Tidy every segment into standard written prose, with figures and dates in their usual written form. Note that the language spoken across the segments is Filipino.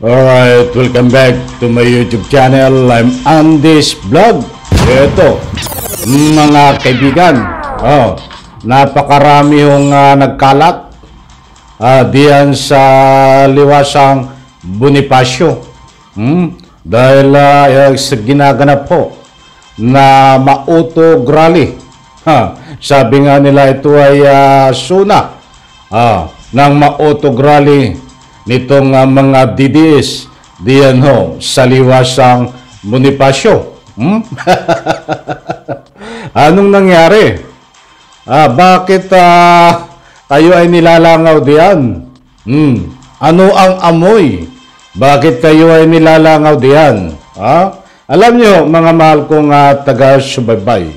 Alright, welcome back to my YouTube channel. I'm Andy's Vlog. Ito, mga kaibigan, napakarami yung nagkalat diyan sa liwasang Bonifacio. Dahil ginaganap po na ma-auto rally. Sabi nga nila ito ay suna ng ma-auto rally nitong mga DDS diyan ho sa liwasang Bonifacio. Anong nangyari? Bakit kayo ay nilalangaw diyan? Ano ang amoy? Bakit kayo ay nilalangaw diyan? Alam nyo, mga mahal kong taga-subaybay,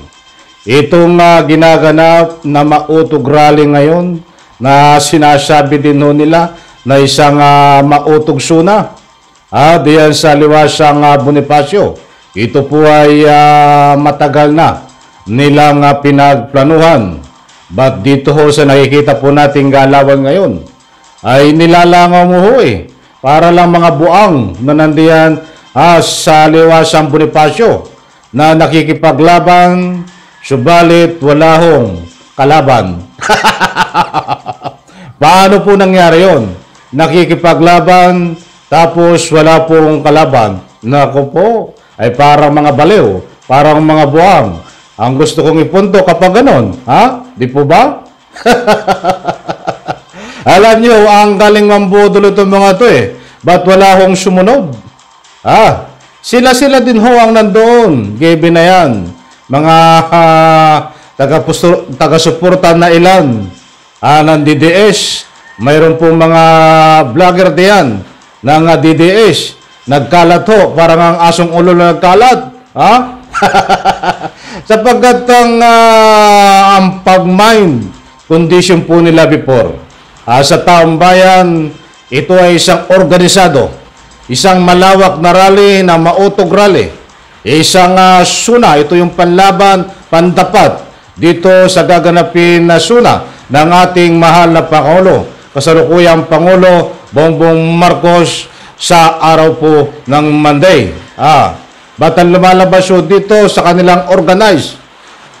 itong ginaganap na ma-auto rally ngayon na sinasabi din ho nila na isang mautog suna diyan sa liwasang Bonifacio. Ito po ay matagal na nilang pinagplanuhan. But dito ho sa nakikita po nating galawan ngayon ay nilalangaw mo ho para lang mga buang na nandiyan sa liwasang Bonifacio na nakikipaglaban, subalit wala hong kalaban. Paano po nangyari yon? Nakikipaglaban tapos wala pong kalaban. Naku po, ay parang mga baliw, parang mga buwang. Ang gusto kong ipunto kapag ganon, di po ba? Alam nyo, ang galing mambudol itong mga to ba't wala hong sumunod? Sila din ho ang nandoon, given na yan. Mga taga-suporta na ilan ng DDS. Mayroon pong mga vlogger diyan ng DDS. Nagkalat ho, parang ang asong ulo na nagkalat. Sapagkat ang pag-mind condition po nila before. Sa taong bayan, ito ay isang organisado. Isang malawak na rally na mautog rally. Isang suna, ito yung panlaban, pandapat dito sa gaganapin na suna ng ating mahal na Pangulo. Kasalukuyang Pangulo Bongbong Marcos sa araw po ng Monday. Ba't ang lumalabas dito sa kanilang organized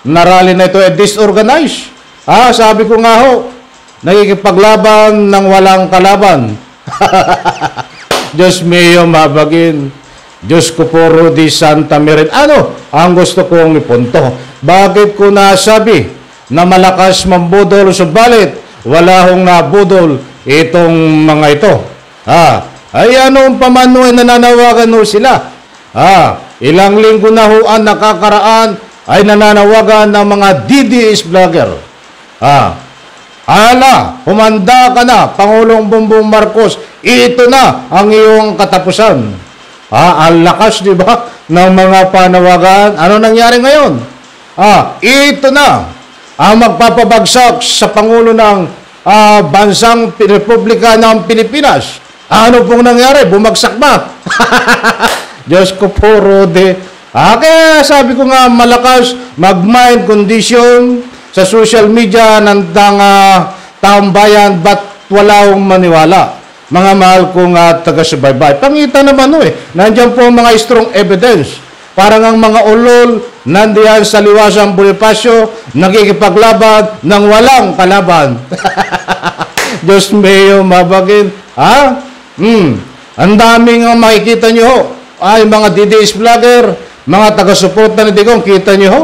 na rally na ito disorganized? Sabi ko nga ho, nakikipaglaban ng walang kalaban. Diyos mio mabagin. Diyos ko po Rudy Santa Miren. Ano ang gusto kong ipunto? Bakit ko nasabi na malakas mambudol subalit wala hong nabudol itong mga ito? Ay anong pamanuay nananawagan ho sila? Ilang linggo na ho ang nakakaraan ay nananawagan ng mga DDS vlogger. Humanda ka na, Pangulong Bongbong Marcos, ito na ang iyong katapusan. Ang lakas, di ba, ng mga panawagan. Ano nangyari ngayon? Ito na ang magpapabagsak sa Pangulo ng Bansang Republika ng Pilipinas. Ano pong nangyari? Bumagsak ba? Diyos ko po, Rode. Kaya sabi ko nga, malakas mag-mind condition sa social media ng taong bayan, ba't wala akong maniwala? Mga mahal kong taga-subaybay. Pangita naman nandiyan po mga strong evidence. Parang ang mga ulol nandiyan sa liwasang Bonifacio nakikipaglaban ng walang kalaban. Diyos mio mabagin. Ang daming makikita nyo ay mga DDS vlogger, mga taga-suporta ni Digong, kita nyo ho.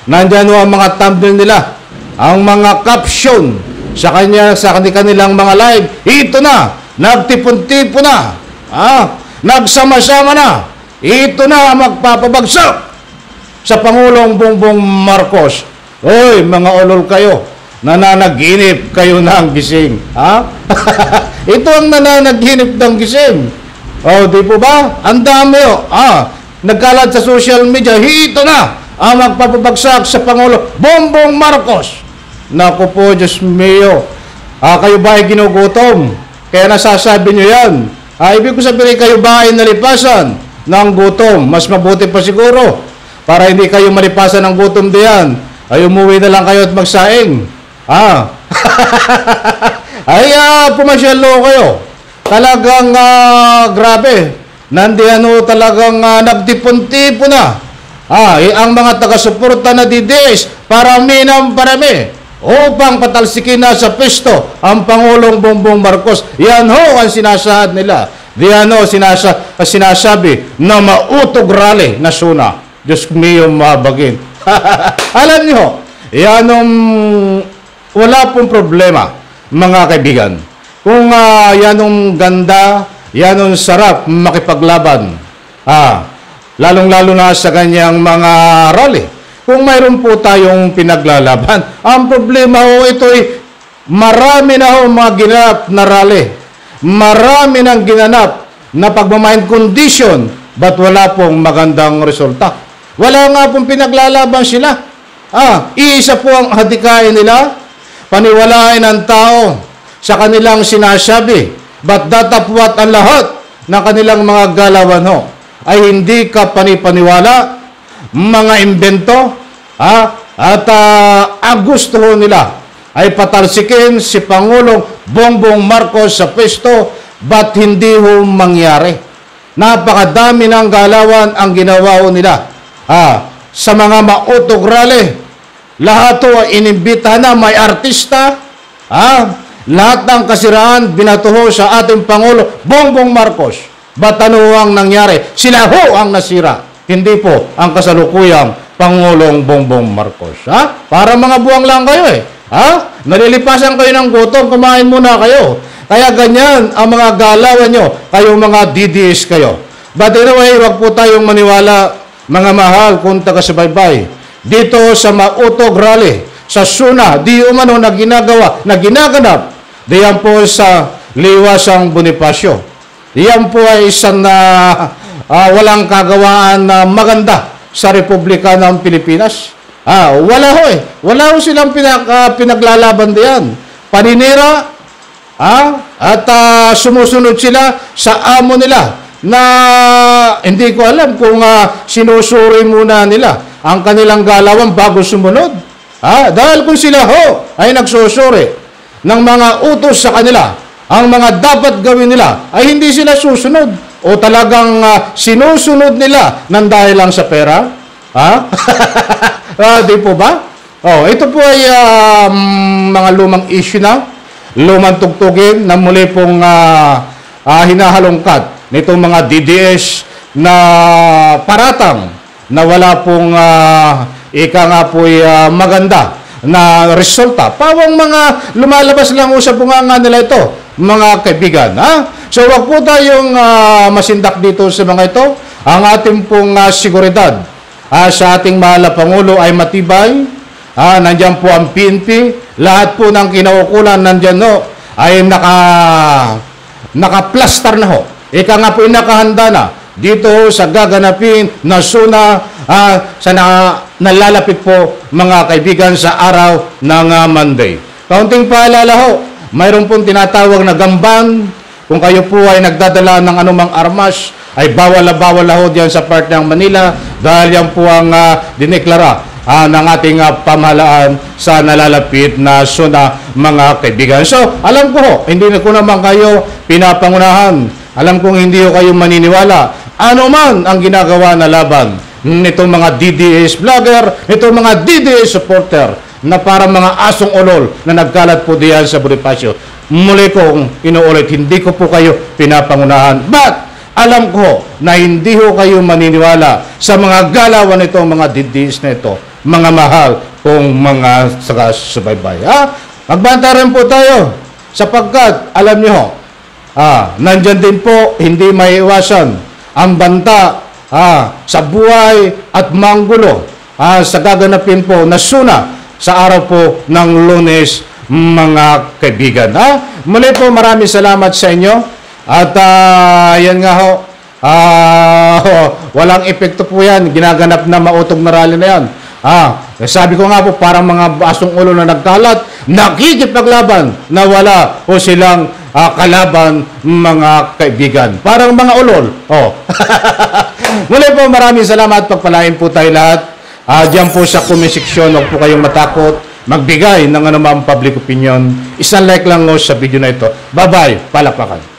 Nandiyan ang mga thumbnail nila, ang mga caption sa kanilang mga live. Ito na, nagtipon-tipon na, nagsama-sama na. Ito na magpapabagsak sa Pangulong Bongbong Marcos. Oy, mga ulol kayo, nananaginip kayo ng gising. Ito ang nananaginip ng gising. Di po ba? Ang dami nagkalat sa social media. Ito na ang magpapabagsak sa Pangulo Bongbong Marcos. Naku po, Diyos mio. Kayo ba ay ginugutom? Kaya nasasabi nyo yan. Ibig ko sabihin, kayo ba ay nalipasan ng gutom? Mas mabuti pa siguro para hindi kayo malipasan ng gutom diyan. Ay umuwi na lang kayo at magsaing. Ay pumasyalo kayo talagang grabe. Nandiyan ho talagang nagtipon-tipon na. Ang mga taga-suporta na DDS, parami ng parami, upang patalsikin na sa pwesto ang Pangulong Bongbong Marcos. Yan ho ang sinasahad nila. Diyan ho sinasabi na mautog rally na suna. Diyos mio, mabagin. Alam nyo, yan wala pong problema, mga kaibigan. Kung yanong ganda, yanong sarap makipaglaban, lalong-lalo na sa kanyang mga rally. Kung mayroon po tayong pinaglalaban, ang problema ho ito'y marami na ho mga ginanap na rally. Marami nang ginanap na pagmamind condition, but wala pong magandang resulta. Wala nga pong pinaglalaban sila. Iisa po ang hadikain nila, paniwalain ng tao sa kanilang sinasabi, but datapwat ang lahat ng kanilang mga galawan ho ay hindi ka panipaniwala, mga imbento, at ang gusto ho nila ay patalsikin si Pangulong Bongbong Marcos sa pwesto, but hindi ho mangyari. Napakadami ng galawan ang ginawa ho nila. Sa mga mautog rally, lahat ho inimbita na, may artista, lahat ng kasiraan binatuho sa ating Pangulo Bongbong Marcos. Ba't ano ang nangyari? Sila ho ang nasira, hindi po ang kasalukuyang Pangulong Bongbong Marcos. Para mga buwang lang kayo nalilipasan kayo ng gutom, kumain muna kayo. Kaya ganyan ang mga galawan nyo, kayong mga DDS kayo. But anyway, wag po tayong maniwala, mga mahal, kung taga-subaybay dito sa mautog rally sa Suna, di umano na ginaganap diyan po sa Liwasang Bonifacio. Diyan po ay isang walang kagawaan na maganda sa Republika ng Pilipinas. Wala ho wala ho silang pinaglalaban diyan. Paninira, at sumusunod sila sa amo nila na hindi ko alam kung sinusuri muna nila ang kanilang galawan bago sumunod. Dahil kung sila ho ay nagsusuri ng mga utos sa kanila, ang mga dapat gawin nila ay hindi sila susunod, o talagang sinusunod nila ng dahil lang sa pera. Di po ba? Ito po ay mga lumang issue na, lumang tugtugin na muli pong hinahalongkat nitong mga DDS na paratang na wala pong ika nga po'y maganda na resulta. Pawang mga lumalabas lang sa bunganga nila ito, mga kaibigan. So wag po tayong masindak dito sa mga ito. Ang ating pong seguridad sa ating mahal na Pangulo ay matibay. Nandiyan po ang PNP. Lahat po ng kinaukulan nandiyan ay nakaplastar na ho. Ika nga po nakahanda na dito sa gaganapin na Suna sa nalalapit po, mga kaibigan, sa araw ng Monday. Kaunting paalala ho, mayroon pong tinatawag na gamban. Kung kayo po ay nagdadala ng anumang armas, ay bawal na ho diyan sa part ng Manila, dahil yan po ang dineklara ng ating pamahalaan sa nalalapit na Suna, mga kaibigan. So, alam ko ho, hindi na ko naman kayo pinapangunahan. Alam kong hindi ho kayo maniniwala. Ano man ang ginagawa na laban nitong mga DDS vlogger, nitong mga DDS supporter na para mga asong ulol na nagkalat po diyan sa Bonifacio. Muli kong inuulit, hindi ko po kayo pinapangunahan. But, alam ko na hindi ho kayo maniniwala sa mga galawan nitong mga DDS na ito, mga mahal kong mga subaybay. Magbanta rin po tayo, sapagkat, alam niyo, nandyan din po, hindi maiiwasan ang banta sa buhay at manggulo sa gaganapin po na Suna sa araw po ng Lunes, mga kaibigan. Muli po, maraming salamat sa inyo. At yan nga ho, walang epekto po yan. Ginaganap na mautog na rally na yan. Sabi ko nga po, parang mga basong ulo na nagkalat, nakikipaglaban na wala po silang kalaban, mga kaibigan. Parang mga ulol. Muli po, maraming salamat. Pagpalain po tayo lahat. Diyan po sa comment section, huwag po kayong matakot magbigay ng anumang public opinion. Isang like lang sa video na ito. Bye-bye. Palakpakan.